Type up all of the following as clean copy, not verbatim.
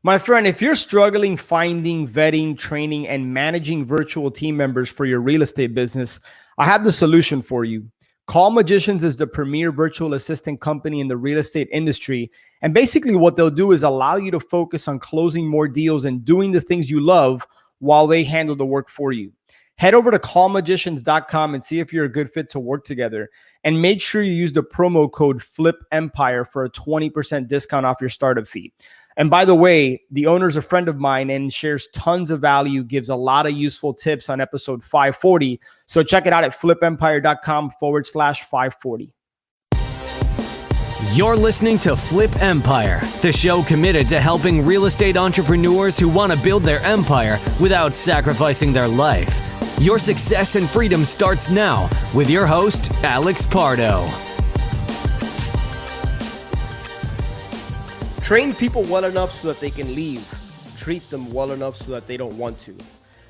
My friend, if you're struggling finding, vetting, training, and managing virtual team members for your real estate business, I have the solution for you. Call Magicians is the premier virtual assistant company in the real estate industry. And basically, what they'll do is allow you to focus on closing more deals and doing the things you love while they handle the work for you. Head over to callmagicians.com and see if you're a good fit to work together. And make sure you use the promo code FLIPEMPIRE for a 20% discount off your startup fee. And by the way, the owner's a friend of mine and shares tons of value, gives a lot of useful tips on episode 540. So check it out at flipempire.com/540. You're listening to Flip Empire, the show committed to helping real estate entrepreneurs who want to build their empire without sacrificing their life. Your success and freedom starts now with your host, Alex Pardo. Train people well enough so that they can leave. Treat them well enough so that they don't want to.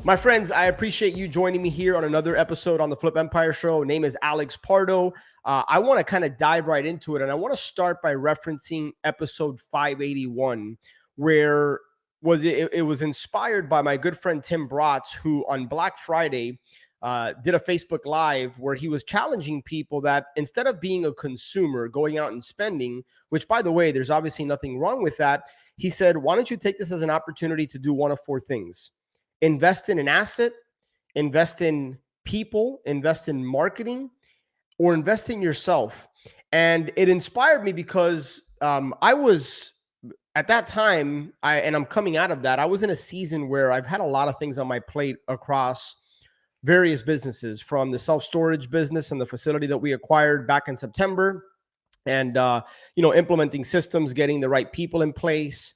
My friends, I appreciate you joining me here on another episode on the Flip Empire Show. Name is Alex Pardo. I want to kind of dive right into it, and I want to start by referencing episode 581, where it was inspired by my good friend Tim Bratz, who on Black Friday did a Facebook Live where he was challenging people that instead of being a consumer, going out and spending, which, by the way, there's obviously nothing wrong with that, he said, why don't you take this as an opportunity to do one of four things: invest in an asset, invest in people, invest in marketing, or invest in yourself. And it inspired me because I was, at that time, and I'm coming out of that, I was in a season where I've had a lot of things on my plate across various businesses, from the self-storage business and the facility that we acquired back in September, and implementing systems, getting the right people in place,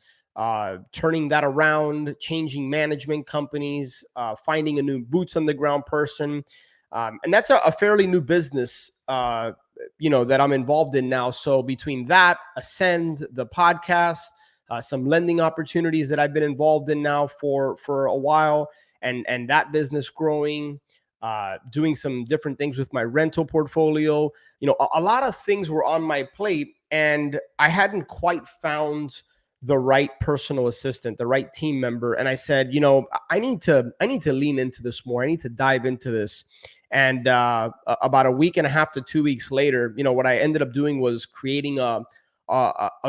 turning that around, changing management companies, finding a new boots on the ground person. And that's a fairly new business, that I'm involved in now. So between that, Ascend, the podcast, some lending opportunities that I've been involved in now for a while, and that business growing, doing some different things with my rental portfolio. A lot of things were on my plate, and I hadn't quite found the right personal assistant, the right team member. And I said, I need to lean into this more. I need to dive into this. And about a week and a half to 2 weeks later, what I ended up doing was creating a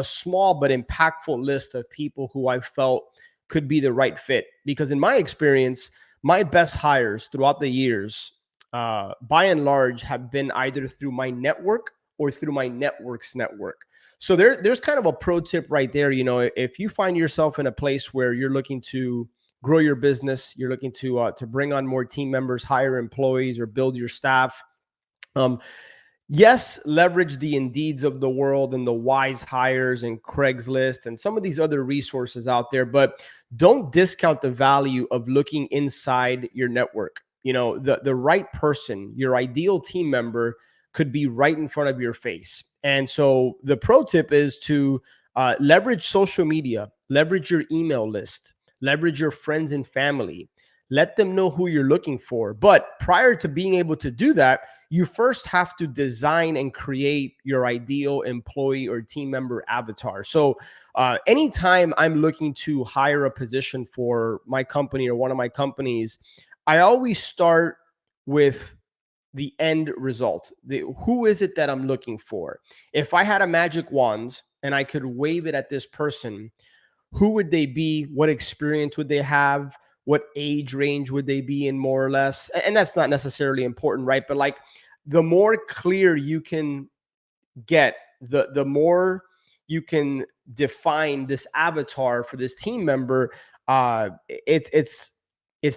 small but impactful list of people who I felt could be the right fit. Because in my experience, my best hires throughout the years, by and large, have been either through my network or through my network's network. So there's kind of a pro tip right there. If you find yourself in a place where you're looking to grow your business, you're looking to bring on more team members, hire employees, or build your staff, yes, leverage the Indeeds of the world and the Wise Hires and Craigslist and some of these other resources out there, but don't discount the value of looking inside your network. The right person, your ideal team member, could be right in front of your face. And so the pro tip is to leverage social media, leverage your email list, leverage your friends and family. Let them know who you're looking for. But prior to being able to do that, you first have to design and create your ideal employee or team member avatar. So anytime I'm looking to hire a position for my company or one of my companies, I always start with the end result. Who is it that I'm looking for? If I had a magic wand and I could wave it at this person, who would they be? What experience would they have? What age range would they be in, more or less? And that's not necessarily important, right? But like, the more clear you can get, the more you can define this avatar for this team member. It's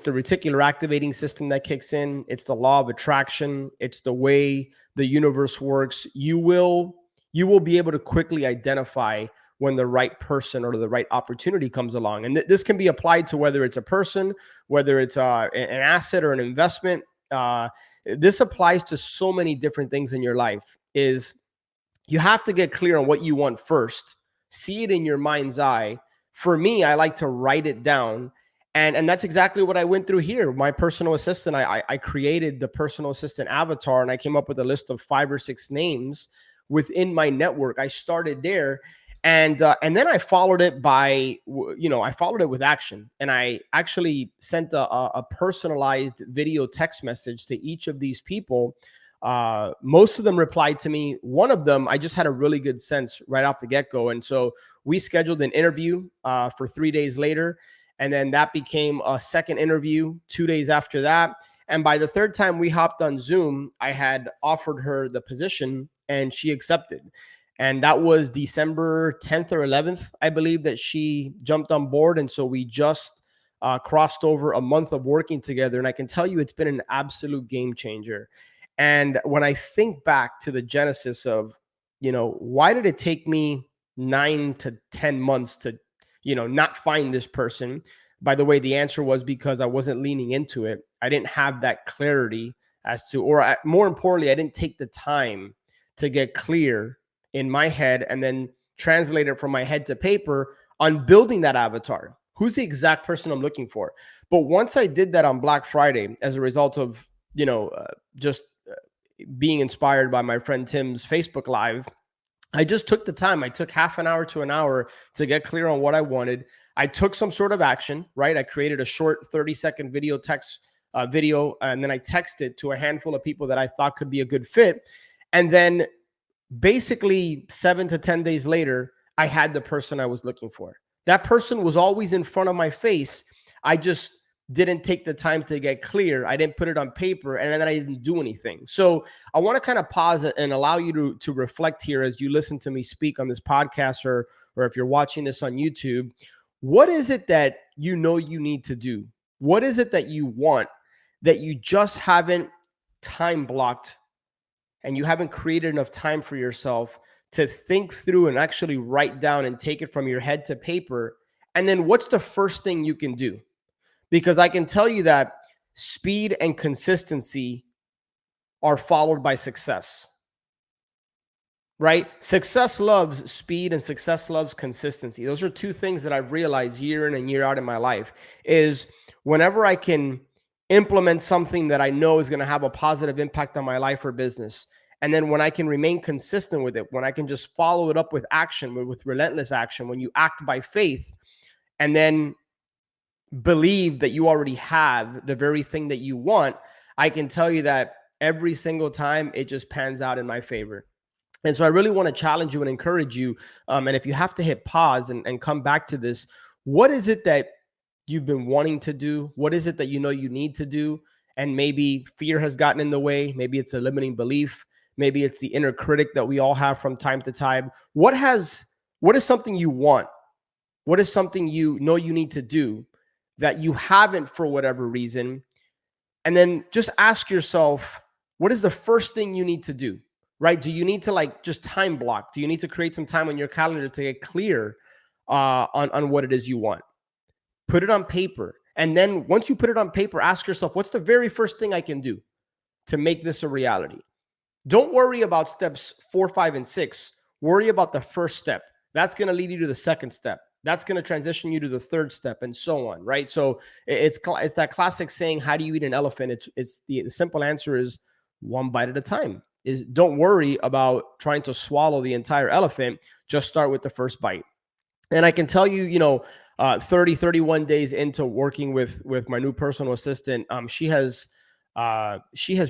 the reticular activating system that kicks in. It's the law of attraction. It's the way the universe works. You will be able to quickly identify when the right person or the right opportunity comes along. And this can be applied to whether it's a person, whether it's an asset or an investment. This applies to so many different things in your life. Is you have to get clear on what you want first. See it in your mind's eye. For me, I like to write it down. And that's exactly what I went through here. My personal assistant, I created the personal assistant avatar, and I came up with a list of 5 or 6 names within my network. I started there. And then I followed it I followed it with action, and I actually sent a personalized video text message to each of these people. Most of them replied to me. One of them, I just had a really good sense right off the get-go, and so we scheduled an interview for 3 days later, and then that became a second interview 2 days after that. And by the third time we hopped on Zoom, I had offered her the position, and she accepted. And that was December 10th or 11th, I believe, that she jumped on board. And so we just crossed over a month of working together. And I can tell you it's been an absolute game changer. And when I think back to the genesis of, why did it take me 9 to 10 months to, not find this person? By the way, the answer was because I wasn't leaning into it. I didn't have that clarity as to, more importantly, I didn't take the time to get clear in my head and then translate it from my head to paper on building that avatar. Who's the exact person I'm looking for? But once I did that on Black Friday, as a result of, just being inspired by my friend Tim's Facebook Live, I just took the time. I took half an hour to an hour to get clear on what I wanted. I took some sort of action, right? I created a short 30-second video and then I texted to a handful of people that I thought could be a good fit. And then basically 7 to 10 days later, I had the person I was looking for. That person was always in front of my face. I just didn't take the time to get clear. I didn't put it on paper, and then I didn't do anything. So I want to kind of pause it and allow you to reflect here as you listen to me speak on this podcast, or if you're watching this on YouTube. What is it that you need to do? What is it that you want that you just haven't time blocked, and you haven't created enough time for yourself to think through and actually write down and take it from your head to paper? And then what's the first thing you can do? Because I can tell you that speed and consistency are followed by success, right? Success loves speed and success loves consistency. Those are two things that I've realized year in and year out in my life, is whenever I can implement something that I know is going to have a positive impact on my life or business, and then when I can remain consistent with it, when I can just follow it up with action, with relentless action, when you act by faith and then believe that you already have the very thing that you want, I can tell you that every single time it just pans out in my favor. And so I really want to challenge you and encourage you. And if you have to hit pause and come back to this, what is it that you've been wanting to do? What is it that you need to do? And maybe fear has gotten in the way. Maybe it's a limiting belief. Maybe it's the inner critic that we all have from time to time. What is something you want? What is something you need to do that you haven't for whatever reason? And then just ask yourself, what is the first thing you need to do, right? Do you need to just time block? Do you need to create some time on your calendar to get clear on what it is you want? Put it on paper. And then once you put it on paper, ask yourself, what's the very first thing I can do to make this a reality? Don't worry about steps 4, 5, and 6. Worry about the first step. That's going to lead you to the second step. That's going to transition you to the third step, and so on, right? So it's that classic saying, how do you eat an elephant? It's the simple answer is one bite at a time. Is don't worry about trying to swallow the entire elephant. Just start with the first bite. And I can tell you, 31 days into working with my new personal assistant, she has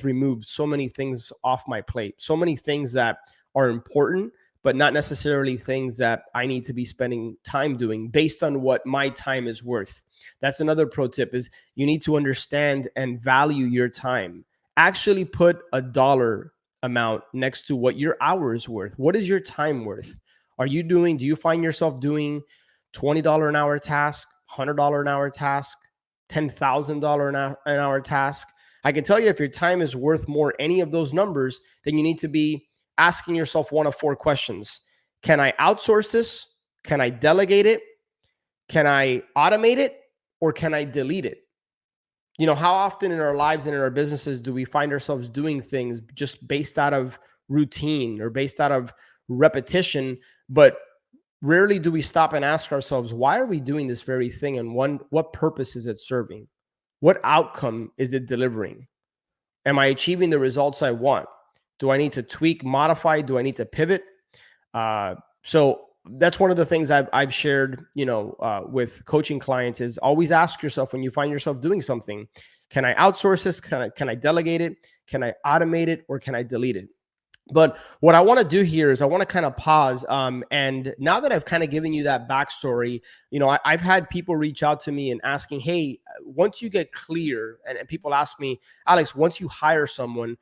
removed so many things off my plate, so many things that are important, but not necessarily things that I need to be spending time doing based on what my time is worth. That's another pro tip, is you need to understand and value your time. Actually put a dollar amount next to what your hour is worth. What is your time worth? Do you find yourself doing $20 an hour task, $100 an hour task, $10,000 an hour task? I can tell you, if your time is worth more any of those numbers, then you need to be asking yourself one of 4 questions. Can I outsource this? Can I delegate it? Can I automate it? Or can I delete it? How often in our lives and in our businesses do we find ourselves doing things just based out of routine or based out of repetition, but rarely do we stop and ask ourselves, why are we doing this very thing? And what purpose is it serving? What outcome is it delivering? Am I achieving the results I want? Do I need to tweak, modify? Do I need to pivot? So that's one of the things I've shared, with coaching clients is always ask yourself when you find yourself doing something, can I outsource this? Can I delegate it? Can I automate it? Or can I delete it? But what I want to do here is I want to kind of pause. And now that I've kind of given you that backstory, I've had people reach out to me and asking, hey, once you get clear, and people ask me, Alex, once you hire someone,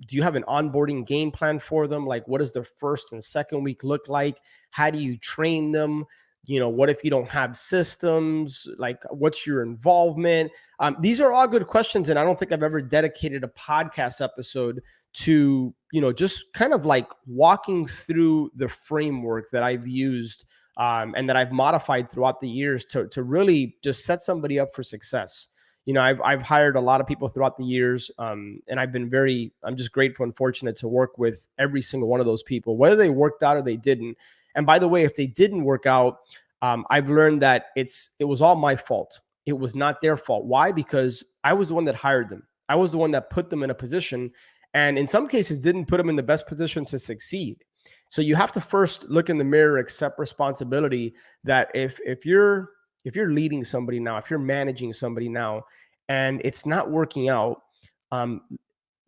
do you have an onboarding game plan for them? Like, what does the first and second week look like? How do you train them? What if you don't have systems? Like, what's your involvement? These are all good questions. And I don't think I've ever dedicated a podcast episode to, just kind of like walking through the framework that I've used and that I've modified throughout the years to really just set somebody up for success. I've hired a lot of people throughout the years, and I'm just grateful and fortunate to work with every single one of those people, whether they worked out or they didn't. And by the way, if they didn't work out, I've learned that it was all my fault. It was not their fault. Why? Because I was the one that hired them. I was the one that put them in a position, and in some cases didn't put them in the best position to succeed. So you have to first look in the mirror, accept responsibility that if you're leading somebody now, if you're managing somebody now, and it's not working out,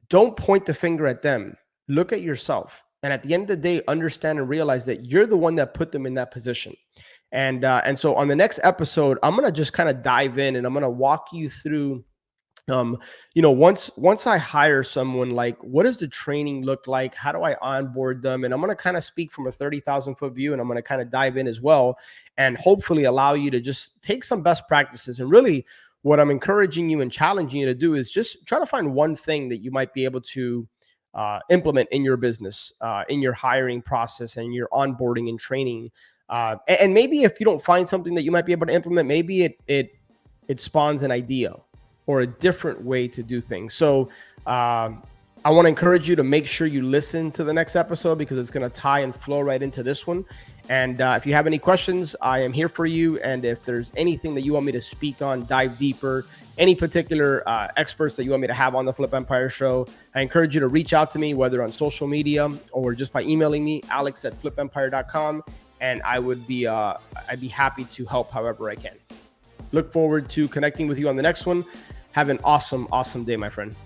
don't point the finger at them. Look at yourself. And at the end of the day, understand and realize that you're the one that put them in that position. And so on the next episode, I'm going to just kind of dive in and I'm going to walk you through, once I hire someone, like, what does the training look like? How do I onboard them? And I'm going to kind of speak from a 30,000 foot view, and I'm going to kind of dive in as well, and hopefully allow you to just take some best practices. And really what I'm encouraging you and challenging you to do is just try to find one thing that you might be able to implement in your business, in your hiring process and your onboarding and training. And maybe if you don't find something that you might be able to implement, maybe it spawns an idea or a different way to do things. So I want to encourage you to make sure you listen to the next episode, because it's going to tie and flow right into this one. And if you have any questions, I am here for you. And if there's anything that you want me to speak on, dive deeper, any particular experts that you want me to have on the Flip Empire Show, I encourage you to reach out to me, whether on social media or just by emailing me, alex@flipempire.com. And I'd be happy to help however I can. Look forward to connecting with you on the next one. Have an awesome, awesome day, my friend.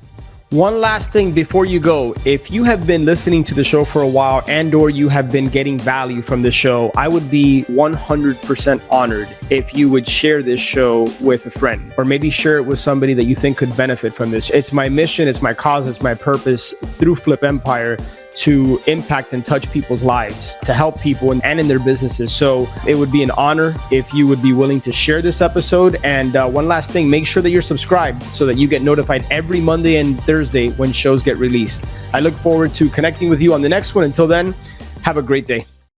One last thing before you go. If you have been listening to the show for a while and or you have been getting value from the show, I would be 100% honored if you would share this show with a friend, or maybe share it with somebody that you think could benefit from this. It's my mission, it's my cause, it's my purpose through Flip Empire to impact and touch people's lives, to help people and in their businesses. So it would be an honor if you would be willing to share this episode. And one last thing, make sure that you're subscribed so that you get notified every Monday and Thursday when shows get released. I look forward to connecting with you on the next one. Until then, have a great day.